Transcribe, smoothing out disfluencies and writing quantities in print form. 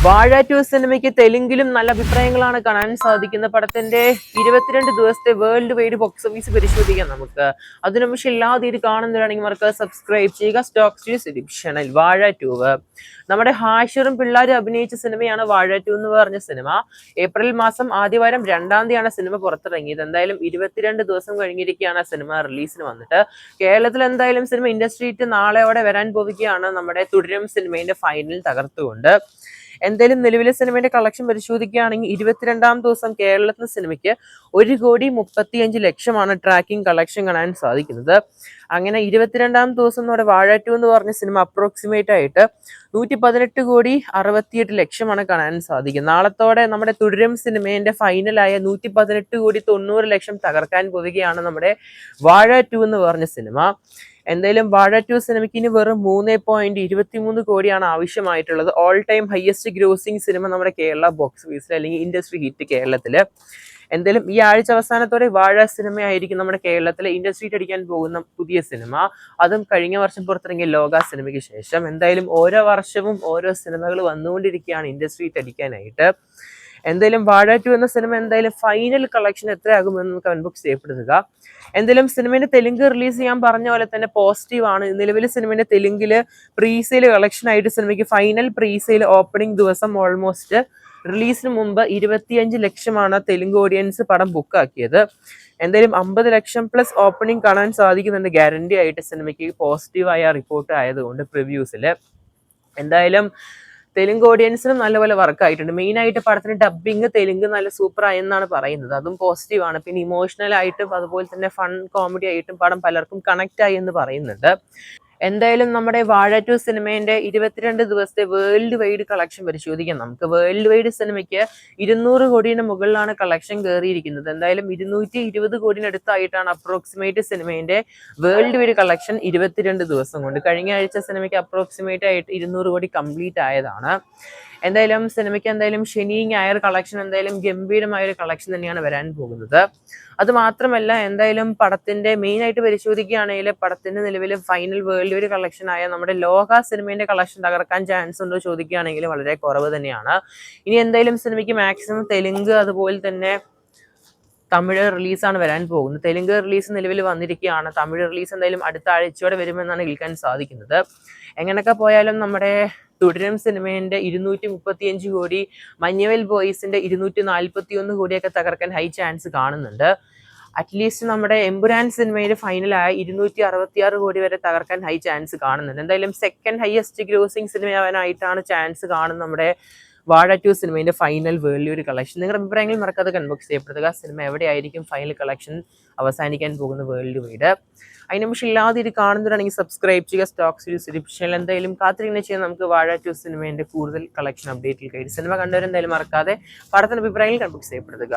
വാഴ 2 സിനിമയ്ക്ക് തെലുങ്കിലും നല്ല അഭിപ്രായങ്ങളാണ് കാണാൻ സാധിക്കുന്ന പടത്തിന്റെ 22 ദിവസത്തെ വേൾഡ് വൈഡ് ബോക്സ് ഓഫീസ് പരിശോധിക്കാം നമുക്ക്. അതിനു പക്ഷേ എല്ലാവരും ഇത് കാണുന്നവരാണെങ്കിൽ മറക്കാതെ സബ്സ്ക്രൈബ് ചെയ്യുക. Stock YouTube channel. വാഴ 2 നമ്മുടെ ഹാഷിറും പിള്ളേരും അഭിനയിച്ച സിനിമയാണ് വാഴ 2 എന്ന് പറഞ്ഞ സിനിമ. ഏപ്രിൽ മാസം ആദ്യവാരം 2-ാം തീയതിയാണ് സിനിമ പുറത്തിറങ്ങിയത്. എന്തായാലും 22 ദിവസം കഴിഞ്ഞിരിക്കുകയാണ് സിനിമ റിലീസിന് വന്നിട്ട്. കേരളത്തിൽ എന്തായാലും സിനിമ ഇൻഡസ്ട്രിയിട്ട് നാളെയോടെ വരാൻ പോവുകയാണ് നമ്മുടെ തുടരും സിനിമയുടെ ഫൈനൽ തകർത്തുകൊണ്ട്. എന്തായാലും നിലവിലെ സിനിമയുടെ കളക്ഷൻ പരിശോധിക്കുകയാണെങ്കിൽ 22-ാം ദിവസം കേരളത്തിലെ സിനിമയ്ക്ക് 1,35,00,000 ട്രാക്കിംഗ് കളക്ഷൻ കാണാൻ സാധിക്കുന്നത്. അങ്ങനെ 22-ാം ദിവസം നമ്മുടെ വാഴ 2 എന്ന് പറഞ്ഞ സിനിമ അപ്രോക്സിമേറ്റ് ആയിട്ട് 118,68,00,000 കാണാൻ സാധിക്കുന്നത്. നാളത്തോടെ നമ്മുടെ തുടരും സിനിമയുടെ ഫൈനലായ 118,90,00,000 തകർക്കാൻ പോവുകയാണ് നമ്മുടെ വാഴ 2 എന്ന് പറഞ്ഞ സിനിമ. എന്തായാലും വാഴ 2 സിനിമയ്ക്ക് ഇനി വെറും 3.23 കോടിയാണ് ആവശ്യമായിട്ടുള്ളത്. All time highest grossing cinema നമ്മുടെ കേരള ബോക്സ് ഓഫീസിൽ അല്ലെങ്കിൽ ഇൻഡസ്ട്രി ഹിറ്റ് കേരളത്തില്. എന്തായാലും ഈ ആഴ്ച അവസാനത്തോടെ വാഴ സിനിമയായിരിക്കും നമ്മുടെ കേരളത്തിലെ ഇൻഡസ്ട്രി അടിക്കാൻ പോകുന്ന പുതിയ സിനിമ. അതും കഴിഞ്ഞ വർഷം പുറത്തിറങ്ങിയ ലോക സിനിമയ്ക്ക് ശേഷം. എന്തായാലും ഓരോ വർഷവും ഓരോ സിനിമകൾ വന്നുകൊണ്ടിരിക്കുകയാണ് ഇൻഡസ്ട്രി അടിക്കാനായിട്ട്. എന്തായാലും വാഴ 2 എന്ന സിനിമ എന്തായാലും ഫൈനൽ കളക്ഷൻ എത്രയാകുമെന്ന് കമന്റ് ബോക്സ് ചെയ്യപ്പെടുക. എന്തായാലും സിനിമയുടെ തെലുങ്ക് റിലീസ് ചെയ്യാൻ പറഞ്ഞ പോലെ തന്നെ പോസിറ്റീവ് ആണ്. നിലവിലെ സിനിമയുടെ തെലുങ്കില് പ്രീസെയിൽ കളക്ഷൻ ആയിട്ട് സിനിമയ്ക്ക് ഫൈനൽ പ്രീസെയിൽ ഓപ്പണിംഗ് ദിവസം ഓൾമോസ്റ്റ് റിലീസിന് മുമ്പ് 25 ലക്ഷമാണ് തെലുങ്ക് ഓഡിയൻസ് പടം ബുക്ക് ആക്കിയത്. എന്തായാലും 50 ലക്ഷം പ്ലസ് ഓപ്പണിംഗ് കാണാൻ സാധിക്കുന്നുണ്ട് ഗ്യാരണ്ടി ആയിട്ട് സിനിമയ്ക്ക് പോസിറ്റീവായ റിപ്പോർട്ട് ആയതുകൊണ്ട് പ്രിവ്യൂസിൽ. എന്തായാലും തെലുങ്ക് ഓഡിയൻസിനും നല്ലപോലെ വർക്ക് ആയിട്ടുണ്ട്. മെയിൻ ആയിട്ട് പടത്തിന് ഡബ്ബിങ് തെലുങ്ക് നല്ല സൂപ്പർ ആയെന്നാണ് പറയുന്നത്. അതും പോസിറ്റീവ് ആണ്. പിന്നെ ഇമോഷണൽ ആയിട്ടും അതുപോലെ തന്നെ ഫൺ കോമഡി ആയിട്ടും പടം പലർക്കും കണക്ട് ആയി എന്ന് പറയുന്നുണ്ട്. എന്തായാലും നമ്മുടെ വാഴ 2 സിനിമേന്റെ 22 ദിവസത്തെ വേൾഡ് വൈഡ് കളക്ഷൻ പരിശോധിക്കാം നമുക്ക്. വേൾഡ് വൈഡ് സിനിമയ്ക്ക് 200 കോടിയുടെ മുകളിലാണ് കളക്ഷൻ കയറിയിരിക്കുന്നത്. എന്തായാലും 220 കോടിനടുത്തായിട്ടാണ് അപ്രോക്സിമേറ്റ് സിനിമേന്റെ വേൾഡ് വൈഡ് കളക്ഷൻ 22 ദിവസം കൊണ്ട്. കഴിഞ്ഞ ആഴ്ച സിനിമയ്ക്ക് അപ്രോക്സിമേറ്റ് ആയിട്ട് 200 കോടി കംപ്ലീറ്റ് ആയതാണ്. എന്തായാലും സിനിമയ്ക്ക് എന്തായാലും ശനി ഞായർ കളക്ഷൻ എന്തായാലും ഗംഭീരമായ ഒരു കളക്ഷൻ തന്നെയാണ് വരാൻ പോകുന്നത്. അത് മാത്രമല്ല എന്തായാലും പടത്തിന്റെ മെയിൻ ആയിട്ട് പരിശോധിക്കുകയാണെങ്കിൽ പടത്തിന്റെ നിലവിൽ ഫൈനൽ വേൾഡ് ഒരു കളക്ഷൻ ആയ നമ്മുടെ ലോക സിനിമയുടെ കളക്ഷൻ തകർക്കാൻ ചാൻസ് ഉണ്ടോ ചോദിക്കുകയാണെങ്കിൽ വളരെ കുറവ് തന്നെയാണ്. ഇനി എന്തായാലും സിനിമയ്ക്ക് മാക്സിമം തെലുങ്ക് അതുപോലെ തന്നെ തമിഴ് റിലീസാണ് വരാൻ പോകുന്നത്. തെലുങ്ക് റിലീസ് നിലവിൽ വന്നിരിക്കുകയാണ്. തമിഴ് റിലീസ് എന്തായാലും അടുത്ത ആഴ്ചയോടെ വരുമെന്നാണ് കേൾക്കാൻ സാധിക്കുന്നത്. എങ്ങനെയൊക്കെ പോയാലും നമ്മുടെ തുടരും സിനിമേന്റെ 235 കോടി, മഞ്ഞവൽ ബോയ്സിന്റെ 241 കോടിയൊക്കെ തകർക്കാൻ ഹൈ ചാൻസ് കാണുന്നുണ്ട്. അറ്റ്ലീസ്റ്റ് നമ്മുടെ എമ്പുരാൻ സിനിമയുടെ ഫൈനലായ 266 കോടി വരെ തകർക്കാൻ ഹൈ ചാൻസ് കാണുന്നുണ്ട്. എന്തായാലും സെക്കൻഡ് ഹയസ്റ്റ് ഗ്രോസിംഗ് സിനിമയാവാനായിട്ടാണ് ചാൻസ് കാണുന്നത് നമ്മുടെ വാഴ 2 സിനിമയുടെ ഫൈനൽ വേൾഡ് ഒരു കളക്ഷൻ. നിങ്ങളുടെ അഭിപ്രായങ്ങൾ മറക്കാതെ കൺബോക്സ് ചെയ്യപ്പെടുക. സിനിമ എവിടെയായിരിക്കും ഫൈനൽ കളക്ഷൻ അവസാനിക്കാൻ പോകുന്ന വേൾഡ് വൈഡ്. അതിന് പക്ഷേ ഇല്ലാതെ ഇത് കാണുന്നവരാണെങ്കിൽ സബ്സ്ക്രൈബ് ചെയ്യുക. സ്റ്റോക്സ് യൂട്യൂബ് എന്തായാലും കാത്തിരിക്കുന്ന ചെയ്യാൻ നമുക്ക് വാഴ 2 സിനിമേന്റെ കൂടുതൽ കളക്ഷൻ അപ്ഡേറ്റിൽ കഴിഞ്ഞ് സിനിമ കണ്ടവരെന്തായാലും മറക്കാതെ പടത്തിന്റെ അഭിപ്രായങ്ങൾ കൺബോക്സ് ചെയ്യപ്പെടുക.